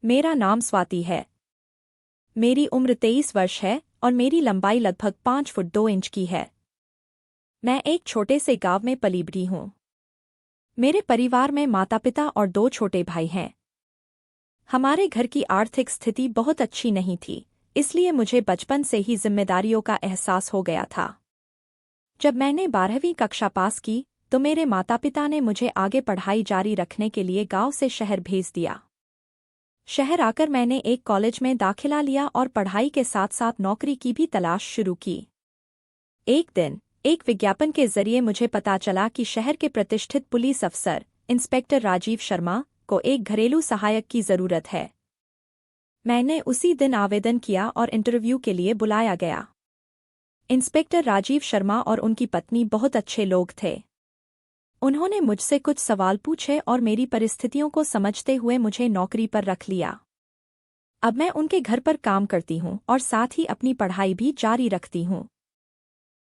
मेरा नाम स्वाति है। मेरी उम्र 23 वर्ष है और मेरी लंबाई लगभग 5 फुट 2 इंच की है। मैं एक छोटे से गांव में पली बढ़ी हूँ। मेरे परिवार में माता पिता और 2 छोटे भाई हैं। हमारे घर की आर्थिक स्थिति बहुत अच्छी नहीं थी, इसलिए मुझे बचपन से ही जिम्मेदारियों का एहसास हो गया था। जब मैंने 12वीं कक्षा पास की तो मेरे माता पिता ने मुझे आगे पढ़ाई जारी रखने के लिए गांव से शहर भेज दिया। शहर आकर मैंने एक कॉलेज में दाखिला लिया और पढ़ाई के साथ साथ नौकरी की भी तलाश शुरू की। एक दिन एक विज्ञापन के जरिए मुझे पता चला कि शहर के प्रतिष्ठित पुलिस अफसर इंस्पेक्टर राजीव शर्मा को एक घरेलू सहायक की जरूरत है। मैंने उसी दिन आवेदन किया और इंटरव्यू के लिए बुलाया गया। इंस्पेक्टर राजीव शर्मा और उनकी पत्नी बहुत अच्छे लोग थे। उन्होंने मुझसे कुछ सवाल पूछे और मेरी परिस्थितियों को समझते हुए मुझे नौकरी पर रख लिया। अब मैं उनके घर पर काम करती हूँ और साथ ही अपनी पढ़ाई भी जारी रखती हूँ।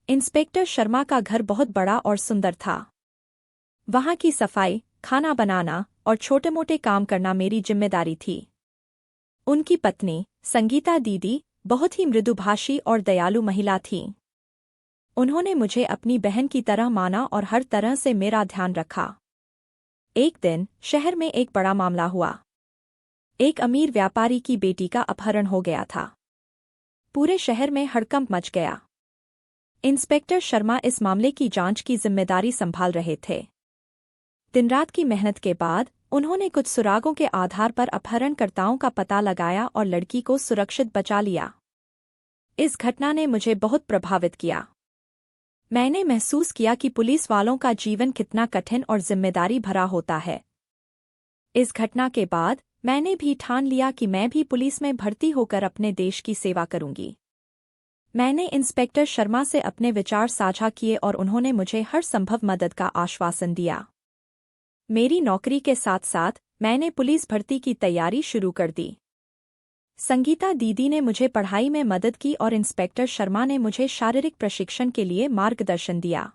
इंस्पेक्टर शर्मा का घर बहुत बड़ा और सुंदर था। वहाँ की सफाई, खाना बनाना और छोटे-मोटे काम करना मेरी जिम्मेदारी थी। उनकी पत्नी, संगीता दीदी, बहुत ही मृदुभाषी और दयालु महिला थीं। उन्होंने मुझे अपनी बहन की तरह माना और हर तरह से मेरा ध्यान रखा। एक दिन शहर में एक बड़ा मामला हुआ। एक अमीर व्यापारी की बेटी का अपहरण हो गया था। पूरे शहर में हड़कंप मच गया। इंस्पेक्टर शर्मा इस मामले की जांच की जिम्मेदारी संभाल रहे थे। दिन-रात की मेहनत के बाद उन्होंने कुछ सुरागों के आधार पर अपहरणकर्ताओं का पता लगाया और लड़की को सुरक्षित बचा लिया। इस घटना ने मुझे बहुत प्रभावित किया। मैंने महसूस किया कि पुलिस वालों का जीवन कितना कठिन और जिम्मेदारी भरा होता है। इस घटना के बाद मैंने भी ठान लिया कि मैं भी पुलिस में भर्ती होकर अपने देश की सेवा करूंगी। मैंने इंस्पेक्टर शर्मा से अपने विचार साझा किए और उन्होंने मुझे हर संभव मदद का आश्वासन दिया। मेरी नौकरी के साथ-साथ मैंने पुलिस भर्ती की तैयारी शुरू कर दी। संगीता दीदी ने मुझे पढ़ाई में मदद की और इंस्पेक्टर शर्मा ने मुझे शारीरिक प्रशिक्षण के लिए मार्गदर्शन दिया।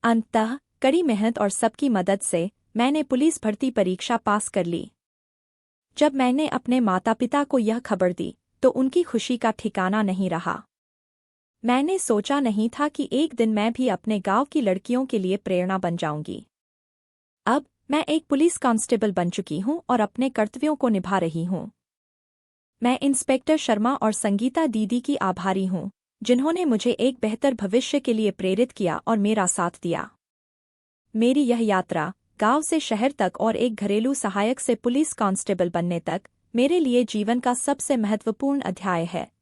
अंततः कड़ी मेहनत और सबकी मदद से मैंने पुलिस भर्ती परीक्षा पास कर ली। जब मैंने अपने माता-पिता को यह खबर दी तो उनकी खुशी का ठिकाना नहीं रहा। मैंने सोचा नहीं था कि एक दिन मैं भी अपने गांव की लड़कियों के लिए प्रेरणा बन जाऊंगी। अब मैं एक पुलिस कांस्टेबल बन चुकी हूं और अपने कर्तव्यों को निभा रही हूं। मैं इंस्पेक्टर शर्मा और संगीता दीदी की आभारी हूँ, जिन्होंने मुझे एक बेहतर भविष्य के लिए प्रेरित किया और मेरा साथ दिया। मेरी यह यात्रा गांव से शहर तक और एक घरेलू सहायक से पुलिस कांस्टेबल बनने तक मेरे लिए जीवन का सबसे महत्वपूर्ण अध्याय है।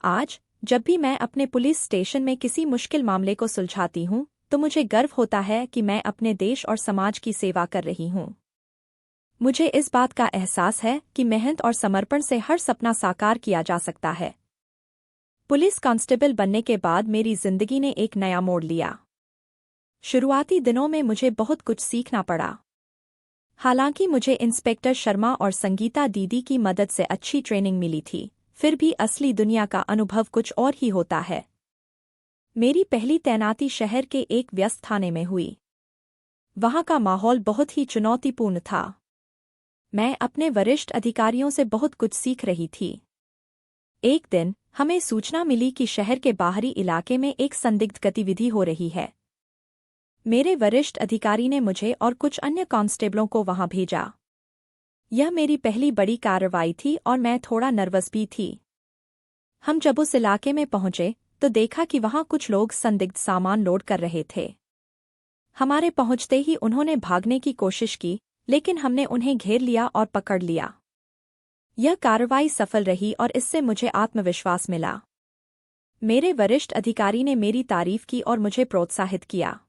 आज जब भी मैं अपने पुलिस स्टेशन में किसी मुश्किल मामले को सुलझाती हूँ तो मुझे गर्व होता है कि मैं अपने देश और समाज की सेवा कर रही हूँ। मुझे इस बात का एहसास है कि मेहनत और समर्पण से हर सपना साकार किया जा सकता है। पुलिस कांस्टेबल बनने के बाद मेरी जिंदगी ने एक नया मोड़ लिया। शुरुआती दिनों में मुझे बहुत कुछ सीखना पड़ा। हालांकि मुझे इंस्पेक्टर शर्मा और संगीता दीदी की मदद से अच्छी ट्रेनिंग मिली थी, फिर भी असली दुनिया का अनुभव कुछ और ही होता है। मेरी पहली तैनाती शहर के एक व्यस्त थाने में हुई। वहां का माहौल बहुत ही चुनौतीपूर्ण था। मैं अपने वरिष्ठ अधिकारियों से बहुत कुछ सीख रही थी। एक दिन हमें सूचना मिली कि शहर के बाहरी इलाके में एक संदिग्ध गतिविधि हो रही है। मेरे वरिष्ठ अधिकारी ने मुझे और कुछ अन्य कांस्टेबलों को वहां भेजा। यह मेरी पहली बड़ी कार्रवाई थी और मैं थोड़ा नर्वस भी थी। हम जब उस इलाके में पहुंचे तो देखा कि वहां कुछ लोग संदिग्ध सामान लोड कर रहे थे। हमारे पहुंचते ही उन्होंने भागने की कोशिश की, लेकिन हमने उन्हें घेर लिया और पकड़ लिया। यह कार्रवाई सफल रही और इससे मुझे आत्मविश्वास मिला। मेरे वरिष्ठ अधिकारी ने मेरी तारीफ की और मुझे प्रोत्साहित किया।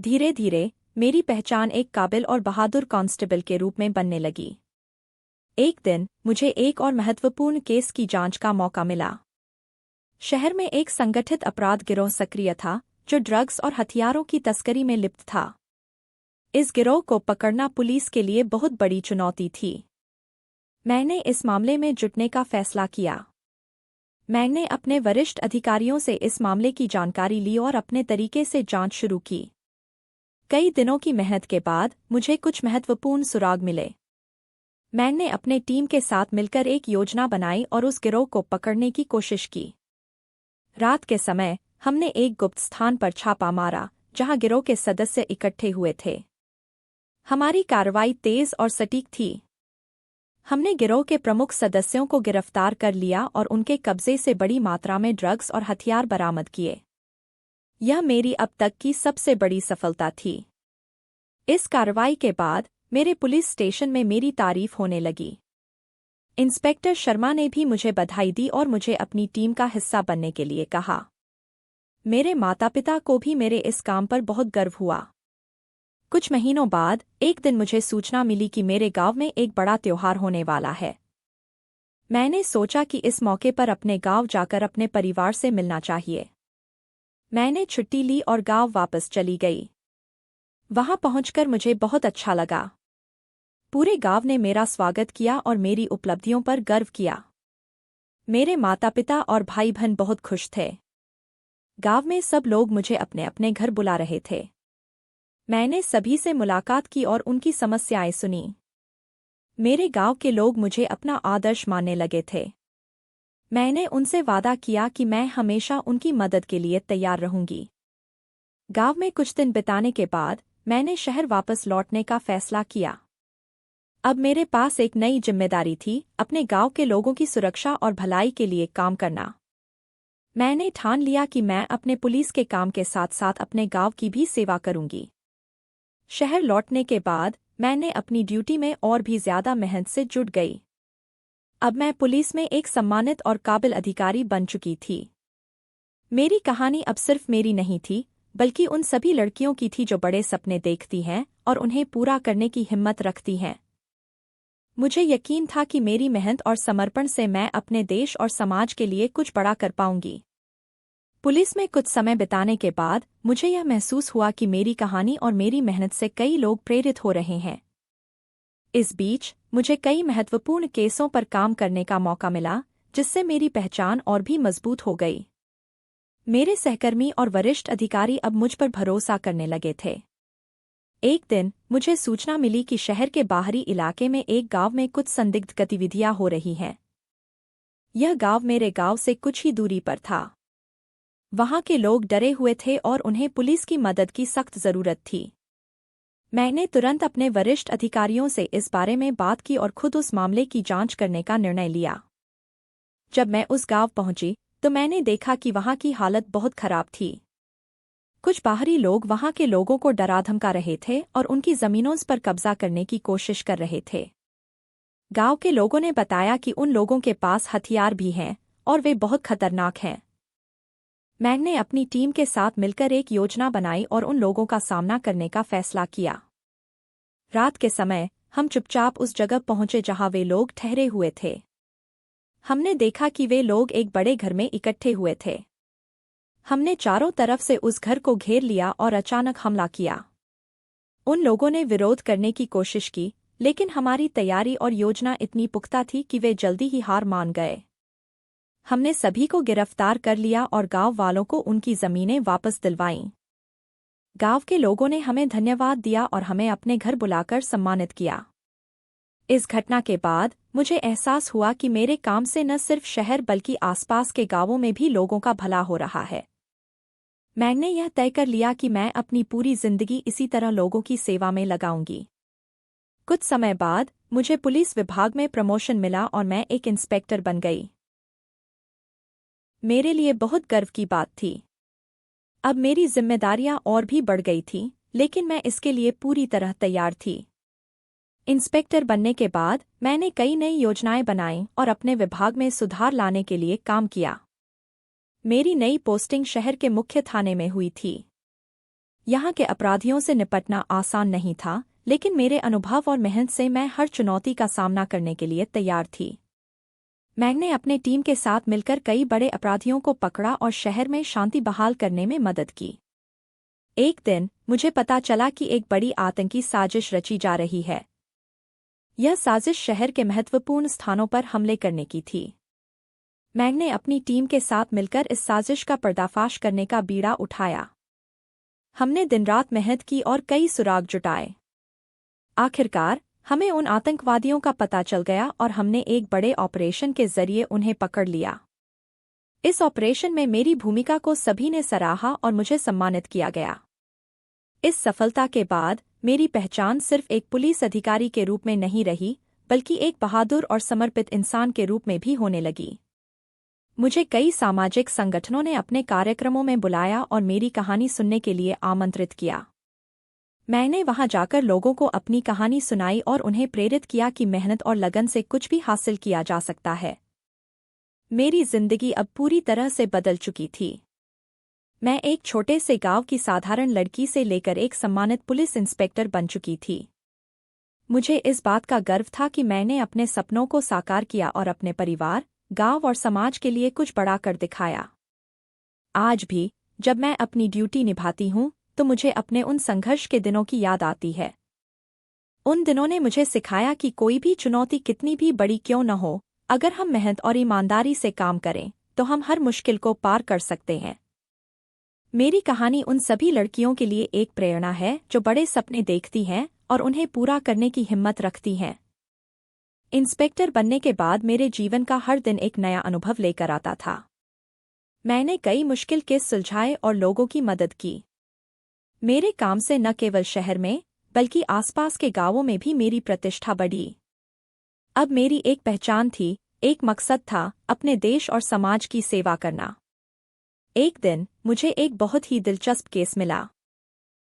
धीरे-धीरे मेरी पहचान एक काबिल और बहादुर कांस्टेबल के रूप में बनने लगी। एक दिन मुझे एक और महत्वपूर्ण केस की जांच का मौका मिला। शहर में एक संगठित अपराध गिरोह सक्रिय था जो ड्रग्स और हथियारों की तस्करी में लिप्त था। इस गिरोह को पकड़ना पुलिस के लिए बहुत बड़ी चुनौती थी। मैंने इस मामले में जुटने का फैसला किया। मैंने अपने वरिष्ठ अधिकारियों से इस मामले की जानकारी ली और अपने तरीके से जांच शुरू की। कई दिनों की मेहनत के बाद मुझे कुछ महत्वपूर्ण सुराग मिले। मैंने अपने टीम के साथ मिलकर एक योजना बनाई और उस गिरोह को पकड़ने की कोशिश की। रात के समय हमने एक गुप्त स्थान पर छापा मारा जहां गिरोह के सदस्य इकट्ठे हुए थे। हमारी कार्रवाई तेज और सटीक थी। हमने गिरोह के प्रमुख सदस्यों को गिरफ्तार कर लिया और उनके कब्जे से बड़ी मात्रा में ड्रग्स और हथियार बरामद किए। यह मेरी अब तक की सबसे बड़ी सफलता थी। इस कार्रवाई के बाद मेरे पुलिस स्टेशन में मेरी तारीफ होने लगी। इंस्पेक्टर शर्मा ने भी मुझे बधाई दी और मुझे अपनी टीम का हिस्सा बनने के लिए कहा। मेरे माता-पिता को भी मेरे इस काम पर बहुत गर्व हुआ। कुछ महीनों बाद एक दिन मुझे सूचना मिली कि मेरे गांव में एक बड़ा त्योहार होने वाला है। मैंने सोचा कि इस मौके पर अपने गांव जाकर अपने परिवार से मिलना चाहिए। मैंने छुट्टी ली और गांव वापस चली गई। वहां पहुंचकर मुझे बहुत अच्छा लगा। पूरे गांव ने मेरा स्वागत किया और मेरी उपलब्धियों पर गर्व किया। मेरे माता-पिता और भाई-बहन बहुत खुश थे। गांव में सब लोग मुझे अपने अपने घर बुला रहे थे। मैंने सभी से मुलाकात की और उनकी समस्याएं सुनी। मेरे गांव के लोग मुझे अपना आदर्श मानने लगे थे। मैंने उनसे वादा किया कि मैं हमेशा उनकी मदद के लिए तैयार रहूंगी। गांव में कुछ दिन बिताने के बाद मैंने शहर वापस लौटने का फैसला किया। अब मेरे पास एक नई जिम्मेदारी थी, अपने गांव के लोगों की सुरक्षा और भलाई के लिए काम करना। मैंने ठान लिया कि मैं अपने पुलिस के काम के साथ-साथ अपने गांव की भी सेवा करूंगी। शहर लौटने के बाद मैंने अपनी ड्यूटी में और भी ज्यादा मेहनत से जुट गई। अब मैं पुलिस में एक सम्मानित और काबिल अधिकारी बन चुकी थी। मेरी कहानी अब सिर्फ मेरी नहीं थी, बल्कि उन सभी लड़कियों की थी जो बड़े सपने देखती हैं और उन्हें पूरा करने की हिम्मत रखती हैं। मुझे यकीन था कि मेरी मेहनत और समर्पण से मैं अपने देश और समाज के लिए कुछ बड़ा कर पाऊंगी। पुलिस में कुछ समय बिताने के बाद मुझे यह महसूस हुआ कि मेरी कहानी और मेरी मेहनत से कई लोग प्रेरित हो रहे हैं। इस बीच मुझे कई महत्वपूर्ण केसों पर काम करने का मौका मिला, जिससे मेरी पहचान और भी मजबूत हो गई। मेरे सहकर्मी और वरिष्ठ अधिकारी अब मुझ पर भरोसा करने लगे थे। एक दिन मुझे सूचना मिली कि शहर के बाहरी इलाके में एक गांव में कुछ संदिग्ध गतिविधियां हो रही हैं। यह गांव मेरे गांव से कुछ ही दूरी पर था। वहां के लोग डरे हुए थे और उन्हें पुलिस की मदद की सख्त जरूरत थी। मैंने तुरंत अपने वरिष्ठ अधिकारियों से इस बारे में बात की और खुद उस मामले की जांच करने का निर्णय लिया। जब मैं उस गांव पहुंची तो मैंने देखा कि वहां की हालत बहुत खराब थी। कुछ बाहरी लोग वहां के लोगों को डरा धमका रहे थे और उनकी जमीनों पर कब्जा करने की कोशिश कर रहे थे। गांव के लोगों ने बताया कि उन लोगों के पास हथियार भी हैं और वे बहुत खतरनाक हैं। मैंने अपनी टीम के साथ मिलकर एक योजना बनाई और उन लोगों का सामना करने का फैसला किया। रात के समय हम चुपचाप उस जगह पहुंचे जहां वे लोग ठहरे हुए थे। हमने देखा कि वे लोग एक बड़े घर में इकट्ठे हुए थे। हमने चारों तरफ से उस घर को घेर लिया और अचानक हमला किया। उन लोगों ने विरोध करने की कोशिश की, लेकिन हमारी तैयारी और योजना इतनी पुख्ता थी कि वे जल्दी ही हार मान गए। हमने सभी को गिरफ्तार कर लिया और गांव वालों को उनकी जमीनें वापस दिलवाईं। गांव के लोगों ने हमें धन्यवाद दिया और हमें अपने घर बुलाकर सम्मानित किया। इस घटना के बाद मुझे एहसास हुआ कि मेरे काम से न सिर्फ शहर बल्कि आसपास के गांवों में भी लोगों का भला हो रहा है। मैंने यह तय कर लिया कि मैं अपनी पूरी जिंदगी इसी तरह लोगों की सेवा में लगाऊंगी। कुछ समय बाद मुझे पुलिस विभाग में प्रमोशन मिला और मैं एक इंस्पेक्टर बन गई। मेरे लिए बहुत गर्व की बात थी। अब मेरी जिम्मेदारियां और भी बढ़ गई थीं, लेकिन मैं इसके लिए पूरी तरह तैयार थी। इंस्पेक्टर बनने के बाद मैंने कई नई योजनाएं बनाईं और अपने विभाग में सुधार लाने के लिए काम किया। मेरी नई पोस्टिंग शहर के मुख्य थाने में हुई थी। यहाँ के अपराधियों से निपटना आसान नहीं था, लेकिन मेरे अनुभव और मेहनत से मैं हर चुनौती का सामना करने के लिए तैयार थी। मैंने अपने टीम के साथ मिलकर कई बड़े अपराधियों को पकड़ा और शहर में शांति बहाल करने में मदद की। एक दिन मुझे पता चला कि एक बड़ी आतंकी साजिश रची जा रही है। यह साजिश शहर के महत्वपूर्ण स्थानों पर हमले करने की थी। मैंने अपनी टीम के साथ मिलकर इस साजिश का पर्दाफाश करने का बीड़ा उठाया। हमने दिन रात मेहनत की और कई सुराग जुटाए। आखिरकार हमें उन आतंकवादियों का पता चल गया और हमने एक बड़े ऑपरेशन के जरिए उन्हें पकड़ लिया। इस ऑपरेशन में मेरी भूमिका को सभी ने सराहा और मुझे सम्मानित किया गया। इस सफलता के बाद मेरी पहचान सिर्फ एक पुलिस अधिकारी के रूप में नहीं रही, बल्कि एक बहादुर और समर्पित इंसान के रूप में भी होने लगी। मुझे कई सामाजिक संगठनों ने अपने कार्यक्रमों में बुलाया और मेरी कहानी सुनने के लिए आमंत्रित किया। मैंने वहां जाकर लोगों को अपनी कहानी सुनाई और उन्हें प्रेरित किया कि मेहनत और लगन से कुछ भी हासिल किया जा सकता है। मेरी जिंदगी अब पूरी तरह से बदल चुकी थी। मैं एक छोटे से गांव की साधारण लड़की से लेकर एक सम्मानित पुलिस इंस्पेक्टर बन चुकी थी। मुझे इस बात का गर्व था कि मैंने अपने सपनों को साकार किया और अपने परिवार, गांव और समाज के लिए कुछ बड़ा कर दिखाया। आज भी जब मैं अपनी ड्यूटी निभाती हूँ तो मुझे अपने उन संघर्ष के दिनों की याद आती है। उन दिनों ने मुझे सिखाया कि कोई भी चुनौती कितनी भी बड़ी क्यों न हो, अगर हम मेहनत और ईमानदारी से काम करें तो हम हर मुश्किल को पार कर सकते हैं। मेरी कहानी उन सभी लड़कियों के लिए एक प्रेरणा है जो बड़े सपने देखती हैं और उन्हें पूरा करने की हिम्मत रखती हैं। इंस्पेक्टर बनने के बाद मेरे जीवन का हर दिन एक नया अनुभव लेकर आता था। मैंने कई मुश्किल केस सुलझाए और लोगों की मदद की। मेरे काम से न केवल शहर में बल्कि आसपास के गांवों में भी मेरी प्रतिष्ठा बढ़ी। अब मेरी एक पहचान थी, एक मकसद था, अपने देश और समाज की सेवा करना। एक दिन मुझे एक बहुत ही दिलचस्प केस मिला।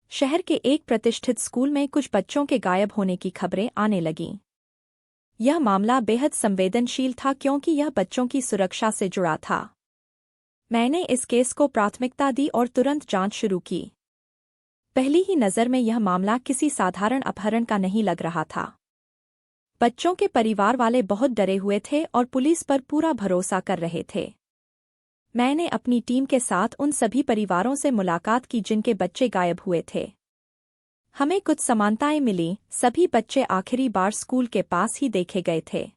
शहर के एक प्रतिष्ठित स्कूल में कुछ बच्चों के गायब होने की खबरें आने लगीं। यह मामला बेहद संवेदनशील था क्योंकि यह बच्चों की सुरक्षा से जुड़ा था। मैंने इस केस को प्राथमिकता दी और तुरंत जांच शुरू की। पहली ही नज़र में यह मामला किसी साधारण अपहरण का नहीं लग रहा था। बच्चों के परिवार वाले बहुत डरे हुए थे और पुलिस पर पूरा भरोसा कर रहे थे। मैंने अपनी टीम के साथ उन सभी परिवारों से मुलाकात की जिनके बच्चे गायब हुए थे। हमें कुछ समानताएं मिलीं, सभी बच्चे आखिरी बार स्कूल के पास ही देखे गए थे।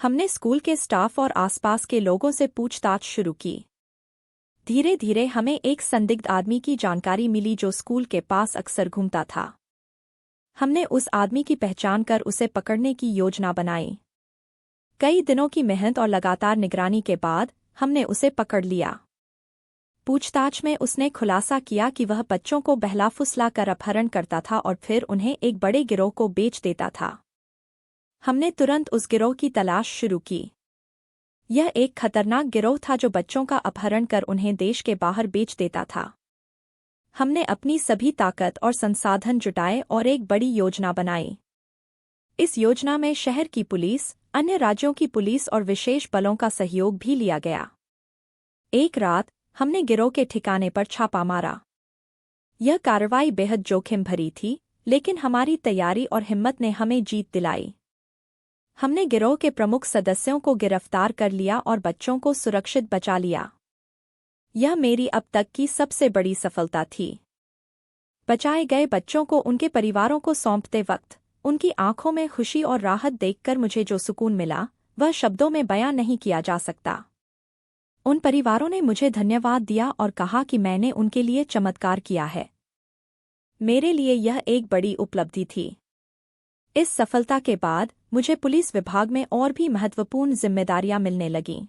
हमने स्कूल के स्टाफ और आसपास के लोगों से पूछताछ शुरू की। धीरे धीरे हमें एक संदिग्ध आदमी की जानकारी मिली जो स्कूल के पास अक्सर घूमता था। हमने उस आदमी की पहचान कर उसे पकड़ने की योजना बनाई। कई दिनों की मेहनत और लगातार निगरानी के बाद हमने उसे पकड़ लिया। पूछताछ में उसने खुलासा किया कि वह बच्चों को बहला-फुसला कर अपहरण करता था और फिर उन्हें एक बड़े गिरोह को बेच देता था। हमने तुरंत उस गिरोह की तलाश शुरू की। यह एक खतरनाक गिरोह था जो बच्चों का अपहरण कर उन्हें देश के बाहर बेच देता था। हमने अपनी सभी ताकत और संसाधन जुटाए और एक बड़ी योजना बनाई। इस योजना में शहर की पुलिस, अन्य राज्यों की पुलिस और विशेष बलों का सहयोग भी लिया गया। एक रात हमने गिरोह के ठिकाने पर छापा मारा। यह कार्रवाई बेहद जोखिम भरी थी, लेकिन हमारी तैयारी और हिम्मत ने हमें जीत दिलाई। हमने गिरोह के प्रमुख सदस्यों को गिरफ्तार कर लिया और बच्चों को सुरक्षित बचा लिया। यह मेरी अब तक की सबसे बड़ी सफलता थी। बचाए गए बच्चों को उनके परिवारों को सौंपते वक्त उनकी आंखों में खुशी और राहत देखकर मुझे जो सुकून मिला, वह शब्दों में बयां नहीं किया जा सकता। उन परिवारों ने मुझे धन्यवाद दिया और कहा कि मैंने उनके लिए चमत्कार किया है। मेरे लिए यह एक बड़ी उपलब्धि थी। इस सफलता के बाद मुझे पुलिस विभाग में और भी महत्वपूर्ण जिम्मेदारियां मिलने लगीं।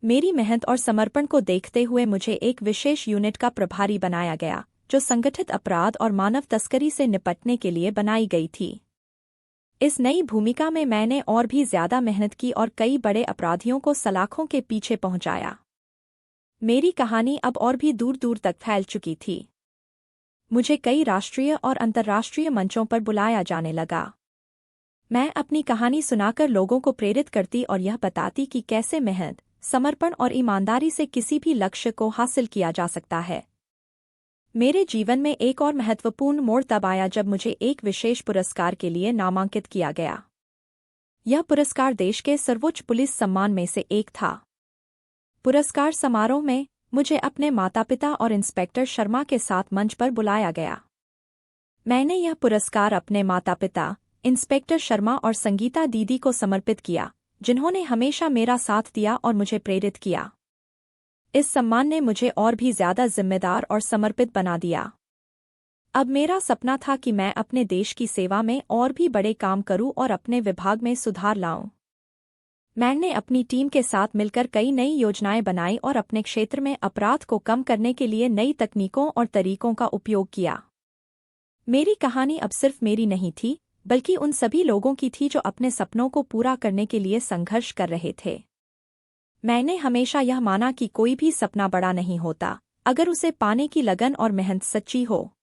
मेरी मेहनत और समर्पण को देखते हुए मुझे एक विशेष यूनिट का प्रभारी बनाया गया, जो संगठित अपराध और मानव तस्करी से निपटने के लिए बनाई गई थी। इस नई भूमिका में मैंने और भी ज्यादा मेहनत की और कई बड़े अपराधियों को सलाखों के पीछे पहुंचाया। मेरी कहानी अब और भी दूर दूर तक फैल चुकी थी। मुझे कई राष्ट्रीय और अंतर्राष्ट्रीय मंचों पर बुलाया जाने लगा। मैं अपनी कहानी सुनाकर लोगों को प्रेरित करती और यह बताती कि कैसे मेहनत, समर्पण और ईमानदारी से किसी भी लक्ष्य को हासिल किया जा सकता है। मेरे जीवन में एक और महत्वपूर्ण मोड़ तब आया जब मुझे एक विशेष पुरस्कार के लिए नामांकित किया गया। यह पुरस्कार देश के सर्वोच्च पुलिस सम्मान में से एक था। पुरस्कार समारोह में मुझे अपने माता-पिता और इंस्पेक्टर शर्मा के साथ मंच पर बुलाया गया। मैंने यह पुरस्कार अपने माता-पिता, इंस्पेक्टर शर्मा और संगीता दीदी को समर्पित किया, जिन्होंने हमेशा मेरा साथ दिया और मुझे प्रेरित किया। इस सम्मान ने मुझे और भी ज्यादा जिम्मेदार और समर्पित बना दिया। अब मेरा सपना था कि मैं अपने देश की सेवा में और भी बड़े काम करूं और अपने विभाग में सुधार लाऊं। मैंने अपनी टीम के साथ मिलकर कई नई योजनाएं बनाई और अपने क्षेत्र में अपराध को कम करने के लिए नई तकनीकों और तरीकों का उपयोग किया। मेरी कहानी अब सिर्फ मेरी नहीं थी, बल्कि उन सभी लोगों की थी जो अपने सपनों को पूरा करने के लिए संघर्ष कर रहे थे। मैंने हमेशा यह माना कि कोई भी सपना बड़ा नहीं होता, अगर उसे पाने की लगन और मेहनत सच्ची हो।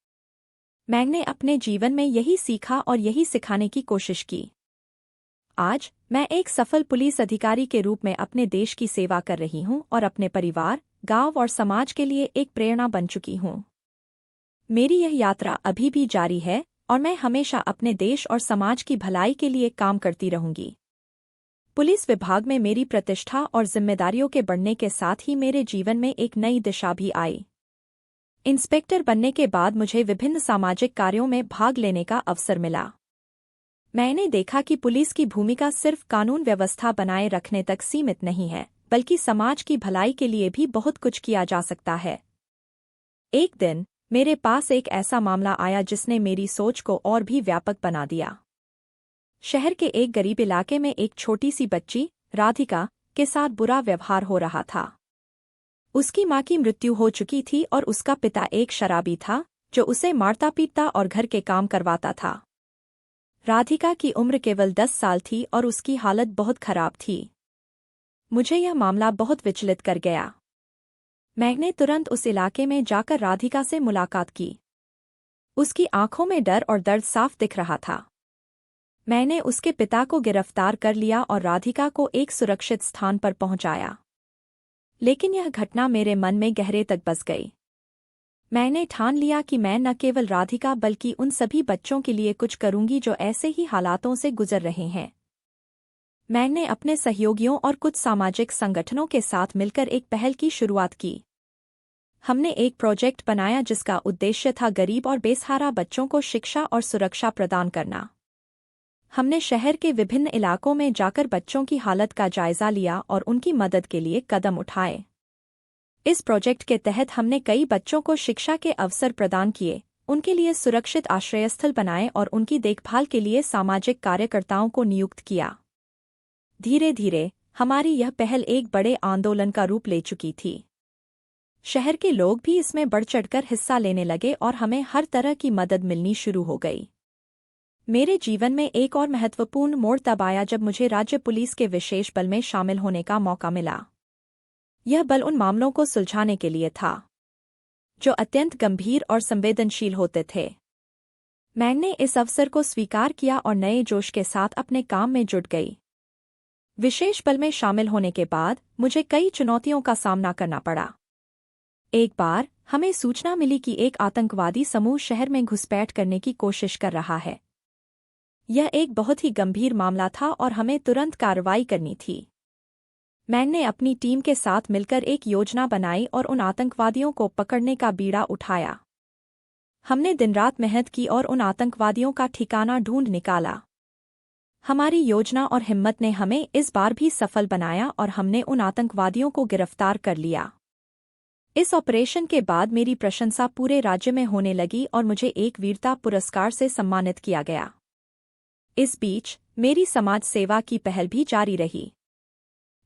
मैंने अपने जीवन में यही सीखा और यही सिखाने की कोशिश की। आज मैं एक सफल पुलिस अधिकारी के रूप में अपने देश की सेवा कर रही हूं और अपने परिवार, गांव और समाज के लिए एक प्रेरणा बन चुकी हूं। मेरी यह यात्रा अभी भी जारी है और मैं हमेशा अपने देश और समाज की भलाई के लिए काम करती रहूंगी। पुलिस विभाग में मेरी प्रतिष्ठा और जिम्मेदारियों के बढ़ने के साथ ही मेरे जीवन में एक नई दिशा भी आई। इंस्पेक्टर बनने के बाद मुझे विभिन्न सामाजिक कार्यों में भाग लेने का अवसर मिला। मैंने देखा कि पुलिस की भूमिका सिर्फ कानून व्यवस्था बनाए रखने तक सीमित नहीं है, बल्कि समाज की भलाई के लिए भी बहुत कुछ किया जा सकता है। एक दिन मेरे पास एक ऐसा मामला आया जिसने मेरी सोच को और भी व्यापक बना दिया। शहर के एक गरीब इलाके में एक छोटी सी बच्ची, राधिका, के साथ बुरा व्यवहार हो रहा था। उसकी मां की मृत्यु हो चुकी थी और उसका पिता एक शराबी था, जो उसे मारता पीटता और घर के काम करवाता था। राधिका की उम्र केवल 10 साल थी और उसकी हालत बहुत खराब थी। मुझे यह मामला बहुत विचलित कर गया। मैंने तुरंत उस इलाके में जाकर राधिका से मुलाकात की। उसकी आंखों में डर और दर्द साफ दिख रहा था। मैंने उसके पिता को गिरफ्तार कर लिया और राधिका को एक सुरक्षित स्थान पर पहुंचाया। लेकिन यह घटना मेरे मन में गहरे तक बस गई। मैंने ठान लिया कि मैं न केवल राधिका बल्कि उन सभी बच्चों के लिए कुछ करूंगी जो ऐसे ही हालातों से गुजर रहे हैं। मैंने अपने सहयोगियों और कुछ सामाजिक संगठनों के साथ मिलकर एक पहल की शुरुआत की। हमने एक प्रोजेक्ट बनाया जिसका उद्देश्य था गरीब और बेसहारा बच्चों को शिक्षा और सुरक्षा प्रदान करना। हमने शहर के विभिन्न इलाकों में जाकर बच्चों की हालत का जायजा लिया और उनकी मदद के लिए कदम उठाए। इस प्रोजेक्ट के तहत हमने कई बच्चों को शिक्षा के अवसर प्रदान किए, उनके लिए सुरक्षित आश्रयस्थल बनाए और उनकी देखभाल के लिए सामाजिक कार्यकर्ताओं को नियुक्त किया। धीरे धीरे हमारी यह पहल एक बड़े आंदोलन का रूप ले चुकी थी। शहर के लोग भी इसमें बढ़-चढ़कर हिस्सा लेने लगे और हमें हर तरह की मदद मिलनी शुरू हो गई। मेरे जीवन में एक और महत्वपूर्ण मोड़ तब आया जब मुझे राज्य पुलिस के विशेष बल में शामिल होने का मौका मिला। यह बल उन मामलों को सुलझाने के लिए था जो अत्यंत गंभीर और संवेदनशील होते थे। मैंने इस अवसर को स्वीकार किया और नए जोश के साथ अपने काम में जुट गई। विशेष बल में शामिल होने के बाद मुझे कई चुनौतियों का सामना करना पड़ा। एक बार हमें सूचना मिली कि एक आतंकवादी समूह शहर में घुसपैठ करने की कोशिश कर रहा है। यह एक बहुत ही गंभीर मामला था और हमें तुरंत कार्रवाई करनी थी। मैंने अपनी टीम के साथ मिलकर एक योजना बनाई और उन आतंकवादियों को पकड़ने का बीड़ा उठाया। हमने दिन-रात मेहनत की और उन आतंकवादियों का ठिकाना ढूंढ निकाला। हमारी योजना और हिम्मत ने हमें इस बार भी सफल बनाया और हमने उन आतंकवादियों को गिरफ्तार कर लिया। इस ऑपरेशन के बाद मेरी प्रशंसा पूरे राज्य में होने लगी और मुझे एक वीरता पुरस्कार से सम्मानित किया गया। इस बीच मेरी समाज सेवा की पहल भी जारी रही।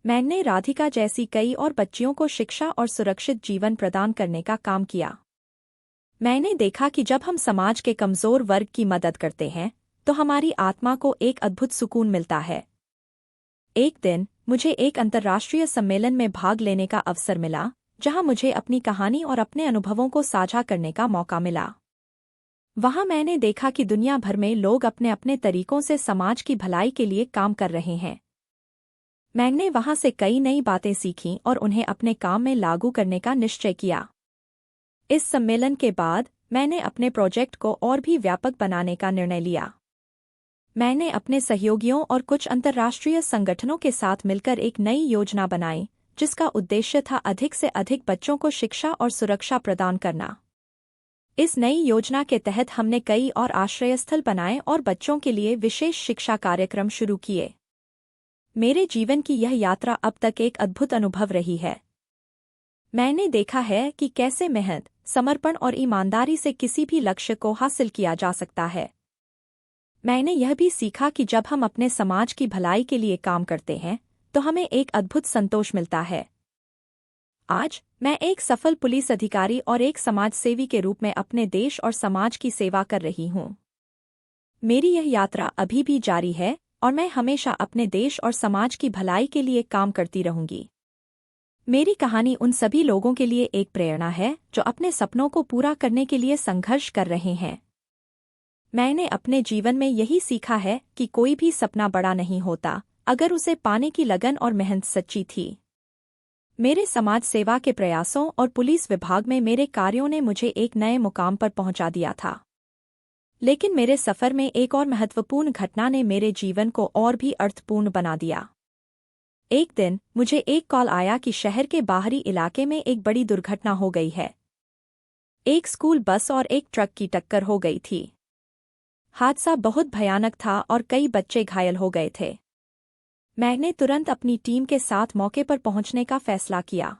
मैंने राधिका जैसी कई और बच्चियों को शिक्षा और सुरक्षित जीवन प्रदान करने का काम किया। मैंने देखा कि जब हम समाज के कमजोर वर्ग की मदद करते हैं तो हमारी आत्मा को एक अद्भुत सुकून मिलता है। एक दिन मुझे एक अंतर्राष्ट्रीय सम्मेलन में भाग लेने का अवसर मिला, जहां मुझे अपनी कहानी और अपने अनुभवों को साझा करने का मौका मिला। वहां मैंने देखा कि दुनिया भर में लोग अपने अपने तरीकों से समाज की भलाई के लिए काम कर रहे हैं। मैंने वहां से कई नई बातें सीखीं और उन्हें अपने काम में लागू करने का निश्चय किया। इस सम्मेलन के बाद मैंने अपने प्रोजेक्ट को और भी व्यापक बनाने का निर्णय लिया। मैंने अपने सहयोगियों और कुछ अंतर्राष्ट्रीय संगठनों के साथ मिलकर एक नई योजना बनाई, जिसका उद्देश्य था अधिक से अधिक बच्चों को शिक्षा और सुरक्षा प्रदान करना। इस नई योजना के तहत हमने कई और आश्रयस्थल बनाए और बच्चों के लिए विशेष शिक्षा कार्यक्रम शुरू किए। मेरे जीवन की यह यात्रा अब तक एक अद्भुत अनुभव रही है। मैंने देखा है कि कैसे मेहनत, समर्पण और ईमानदारी से किसी भी लक्ष्य को हासिल किया जा सकता है। मैंने यह भी सीखा कि जब हम अपने समाज की भलाई के लिए काम करते हैं तो हमें एक अद्भुत संतोष मिलता है। आज मैं एक सफल पुलिस अधिकारी और एक समाजसेवी के रूप में अपने देश और समाज की सेवा कर रही हूँ। मेरी यह यात्रा अभी भी जारी है और मैं हमेशा अपने देश और समाज की भलाई के लिए काम करती रहूंगी। मेरी कहानी उन सभी लोगों के लिए एक प्रेरणा है जो अपने सपनों को पूरा करने के लिए संघर्ष कर रहे हैं। मैंने अपने जीवन में यही सीखा है कि कोई भी सपना बड़ा नहीं होता अगर उसे पाने की लगन और मेहनत सच्ची थी। मेरे समाज सेवा के प्रयासों और पुलिस विभाग में मेरे कार्यों ने मुझे एक नए मुकाम पर पहुंचा दिया था। लेकिन मेरे सफर में एक और महत्वपूर्ण घटना ने मेरे जीवन को और भी अर्थपूर्ण बना दिया। एक दिन मुझे एक कॉल आया कि शहर के बाहरी इलाके में एक बड़ी दुर्घटना हो गई है। एक स्कूल बस और एक ट्रक की टक्कर हो गई थी। हादसा बहुत भयानक था और कई बच्चे घायल हो गए थे। मैंने तुरंत अपनी टीम के साथ मौके पर पहुंचने का फैसला किया।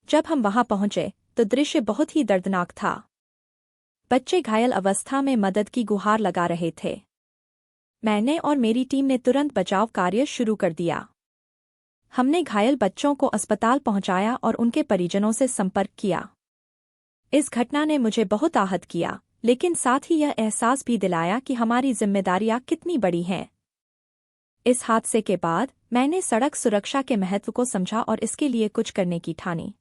जब हम वहां पहुंचे तो दृश्य बहुत ही दर्दनाक था। बच्चे घायल अवस्था में मदद की गुहार लगा रहे थे। मैंने और मेरी टीम ने तुरंत बचाव कार्य शुरू कर दिया। हमने घायल बच्चों को अस्पताल पहुंचाया और उनके परिजनों से संपर्क किया। इस घटना ने मुझे बहुत आहत किया, लेकिन साथ ही यह एहसास भी दिलाया कि हमारी जिम्मेदारियां कितनी बड़ी हैं। इस हादसे के बाद मैंने सड़क सुरक्षा के महत्व को समझा और इसके लिए कुछ करने की ठानी।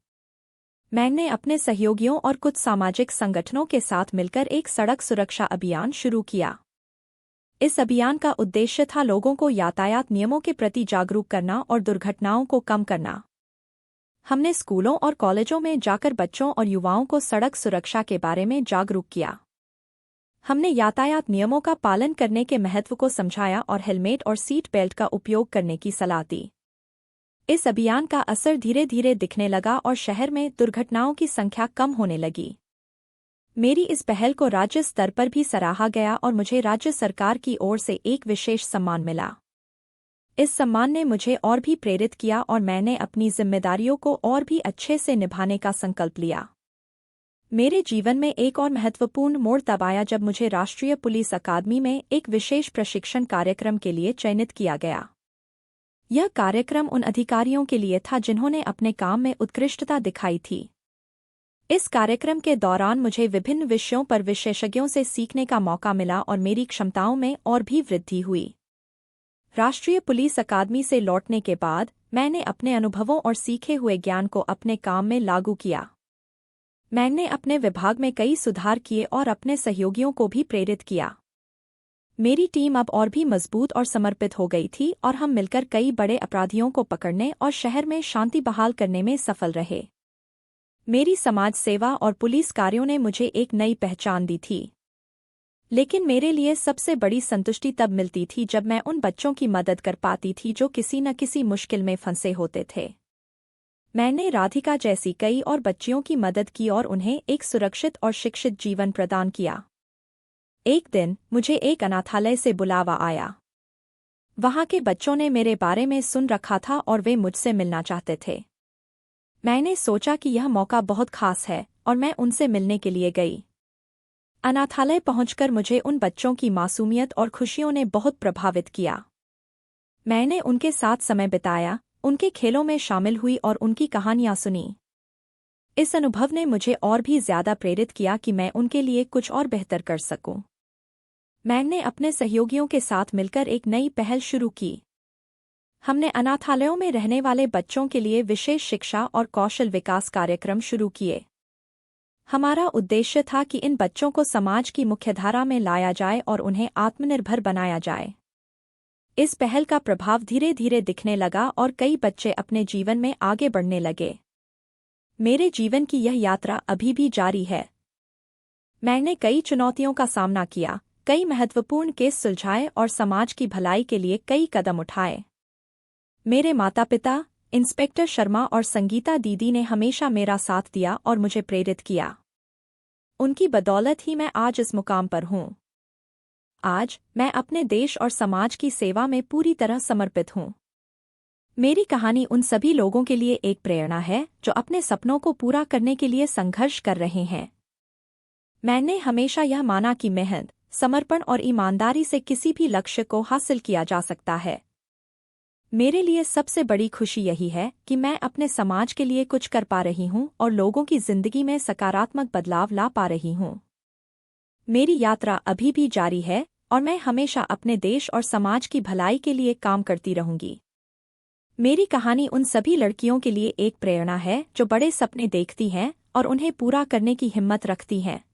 मैंने अपने सहयोगियों और कुछ सामाजिक संगठनों के साथ मिलकर एक सड़क सुरक्षा अभियान शुरू किया। इस अभियान का उद्देश्य था लोगों को यातायात नियमों के प्रति जागरूक करना और दुर्घटनाओं को कम करना। हमने स्कूलों और कॉलेजों में जाकर बच्चों और युवाओं को सड़क सुरक्षा के बारे में जागरूक किया। हमने यातायात नियमों का पालन करने के महत्व को समझाया और हेलमेट और सीट बेल्ट का उपयोग करने की सलाह दी। इस अभियान का असर धीरे धीरे दिखने लगा और शहर में दुर्घटनाओं की संख्या कम होने लगी। मेरी इस पहल को राज्य स्तर पर भी सराहा गया और मुझे राज्य सरकार की ओर से एक विशेष सम्मान मिला। इस सम्मान ने मुझे और भी प्रेरित किया और मैंने अपनी जिम्मेदारियों को और भी अच्छे से निभाने का संकल्प लिया। मेरे जीवन में एक और महत्वपूर्ण मोड़ तब आया जब मुझे राष्ट्रीय पुलिस अकादमी में एक विशेष प्रशिक्षण कार्यक्रम के लिए चयनित किया गया। यह कार्यक्रम उन अधिकारियों के लिए था जिन्होंने अपने काम में उत्कृष्टता दिखाई थी। इस कार्यक्रम के दौरान मुझे विभिन्न विषयों पर विशेषज्ञों से सीखने का मौका मिला और मेरी क्षमताओं में और भी वृद्धि हुई। राष्ट्रीय पुलिस अकादमी से लौटने के बाद मैंने अपने अनुभवों और सीखे हुए ज्ञान को अपने काम में लागू किया। मैंने अपने विभाग में कई सुधार किए और अपने सहयोगियों को भी प्रेरित किया। मेरी टीम अब और भी मजबूत और समर्पित हो गई थी और हम मिलकर कई बड़े अपराधियों को पकड़ने और शहर में शांति बहाल करने में सफल रहे। मेरी समाज सेवा और पुलिस कार्यों ने मुझे एक नई पहचान दी थी। लेकिन मेरे लिए सबसे बड़ी संतुष्टि तब मिलती थी जब मैं उन बच्चों की मदद कर पाती थी जो किसी न किसी मुश्किल में फंसे होते थे। मैंने राधिका जैसी कई और बच्चियों की मदद की और उन्हें एक सुरक्षित और शिक्षित जीवन प्रदान किया। एक दिन मुझे एक अनाथालय से बुलावा आया। वहां के बच्चों ने मेरे बारे में सुन रखा था और वे मुझसे मिलना चाहते थे। मैंने सोचा कि यह मौका बहुत खास है और मैं उनसे मिलने के लिए गई। अनाथालय पहुंचकर मुझे उन बच्चों की मासूमियत और खुशियों ने बहुत प्रभावित किया। मैंने उनके साथ समय बिताया, उनके खेलों में शामिल हुई और उनकी कहानियां सुनी। इस अनुभव ने मुझे और भी ज्यादा प्रेरित किया कि मैं उनके लिए कुछ और बेहतर कर सकूं। मैंने अपने सहयोगियों के साथ मिलकर एक नई पहल शुरू की। हमने अनाथालयों में रहने वाले बच्चों के लिए विशेष शिक्षा और कौशल विकास कार्यक्रम शुरू किए। हमारा उद्देश्य था कि इन बच्चों को समाज की मुख्यधारा में लाया जाए और उन्हें आत्मनिर्भर बनाया जाए। इस पहल का प्रभाव धीरे धीरे दिखने लगा और कई बच्चे अपने जीवन में आगे बढ़ने लगे। मेरे जीवन की यह यात्रा अभी भी जारी है। मैंने कई चुनौतियों का सामना किया, कई महत्वपूर्ण केस सुलझाए और समाज की भलाई के लिए कई कदम उठाए। मेरे माता पिता, इंस्पेक्टर शर्मा और संगीता दीदी ने हमेशा मेरा साथ दिया और मुझे प्रेरित किया। उनकी बदौलत ही मैं आज इस मुकाम पर हूँ। आज मैं अपने देश और समाज की सेवा में पूरी तरह समर्पित हूँ। मेरी कहानी उन सभी लोगों के लिए एक प्रेरणा है जो अपने सपनों को पूरा करने के लिए संघर्ष कर रहे हैं। मैंने हमेशा यह माना कि मेहनत, समर्पण और ईमानदारी से किसी भी लक्ष्य को हासिल किया जा सकता है। मेरे लिए सबसे बड़ी खुशी यही है कि मैं अपने समाज के लिए कुछ कर पा रही हूँ और लोगों की जिंदगी में सकारात्मक बदलाव ला पा रही हूँ। मेरी यात्रा अभी भी जारी है और मैं हमेशा अपने देश और समाज की भलाई के लिए काम करती रहूंगी। मेरी कहानी उन सभी लड़कियों के लिए एक प्रेरणा है जो बड़े सपने देखती हैं और उन्हें पूरा करने की हिम्मत रखती हैं।